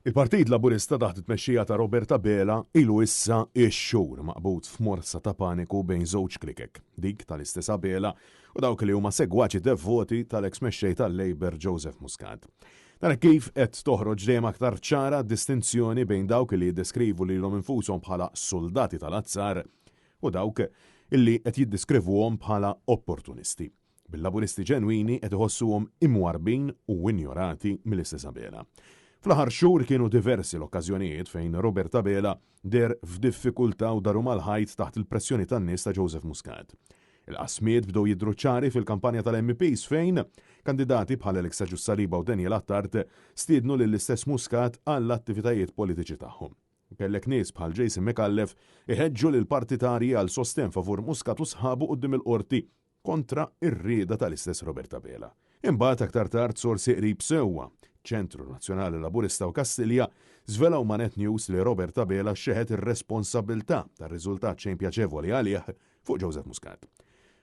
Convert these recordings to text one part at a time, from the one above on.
Il-Partit Laburista taħt it-tmexxija ta' Roberta Bela ilu issa ix-xhur maqbud f'morsa ta' paniku bejn żewġ klikek, dik tal-istess Bela u dawk li huma segwaċi devoti tal-eks mexxej tal-Labor Joseph Muscat. Dan kif qed toħroġ dejjem aktar ċara distinzjoni bejn dawk li jiddeskrivu lilhom infushom bħala soldati tal-azzar u dawk illi qed jiddeskrivuhom bħala opportunisti. Bil-Laburisti ġenwini qed iħossuhom imwarbin u injorati mill-istess Bela. Fl-aħħar xhur kienu diversi l-okkażjonijiet fejn Roberta Bela der f'diffikultà u daru mal-ħajt taħt il-pressjoni tan-nies ta' Joseph Muscat. Il-qasmiet bdew jidhru ċari fil-kampanja tal-MPs fejn kandidati bħal Alexa Ġussariba u Daniel Attard stiednu lill-istess Muscat għall-attivitajiet politiċi tagħhom. Kellek nies bħal Jason McAuliffe iħeġġu lil partitari għal sosten favur Muscat u sħabu quddiem il-qorti kontra ir-rieda tal-istess Roberta Bela. Imbagħad aktar tard sorsi qrib sewwa ċentru Nazzjonali Laburista u Kastilja żvelaw ma' Net News li Roberta Bela xeħet ir-responsabbiltà tar-riżultat xejn pjaċevoli għalih fuq Joseph Muscat.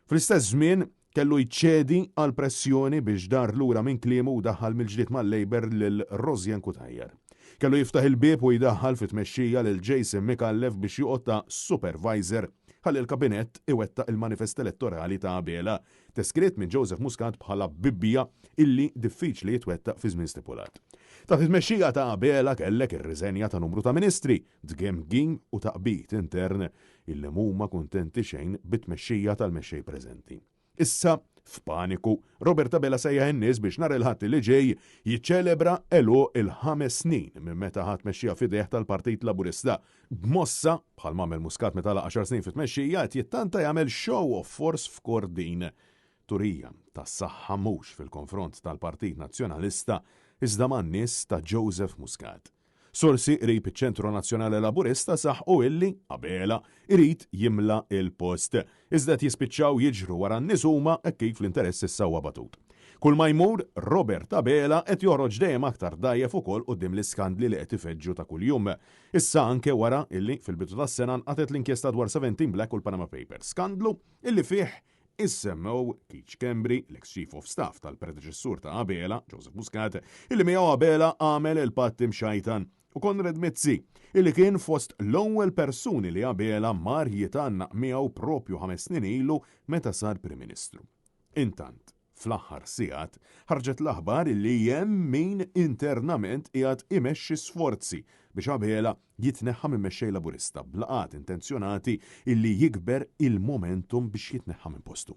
Fl-istess żmien kellu jċedi għal pressjoni biex dar lura minn kliemu u daħħal mill-ġdid mal-Labor lil Rosjan Kutajjar. Kellu jiftaħ il-bieb u jdaħħal fit-tmexxija lil Jason McAuliffe biex joqgħod supervisor ħalli l-kabinett iwettaq il-manifest elettorali ta' Bela, deskritt minn Joseph Muscat bħala bibbija illi diffiċli jitwettaq fi żmien stipulat. Taħt it-tmexxija ta' Bela kellek ir-riżenja ta' numru ta' ministri, dgemgim u taqbit intern illi huma kuntenti xejn bit-tmexxija tal-mexxej preżenti. Issa, f'paniku, Roberta Bela sejjaħ in-nies biex nhar il-ħadd li ġej jiċċelebra elu il-5 snin minn meta ħadd mexxija fidejh tal-Partit Laburista b'mossa bħal m'għamel Muscat meta la 10 snin fit-tmexxija qed jittanta jagħmel show of force f'Kordin. Turija tas-saħħa mhux fil-konfront tal-Partit Nazzjonalista iżda man-nies ta' Joseph Muscat. Sorsi qrib iċ-Ċentru Nazzjonali Laburista saħħu illi Bela irid jimla il-post. Iżda jispiċċaw jiġru wara n-nies huma kif l-interess issa huwa batut. Kull ma jmur, Roberta Bela qed joħroġ dejjem aktar dajjef ukoll quddiem l-iskandli li qed ifeġġu ta' kuljum. Issa anke wara illi fil-bidu tas-sena nqatet l-inkjesta dwar 17 Black u l-Panama Papers. Skandlu illi fih issemmew Keith Schembri, l-ex-Chief of Staff tal-predeċessur ta' Bela, Joseph Muscat, illi miegħu Bela għamel il-patt imxajtan u Konrad Mizzi, illi kien fost l-ewwel persuni li Bela mar jitgħannaq miegħu propju 5 snin ilu meta sar Prim Ministru. Intant, fl-aħħar sigħat ħarġet l-aħbar illi hemm min internament qiegħed imexxi sforzi biex Bela jitneħħa minn mexxej Laburista blaqat intenzjonati illi jikber il-momentum biex jitneħħa minn postu.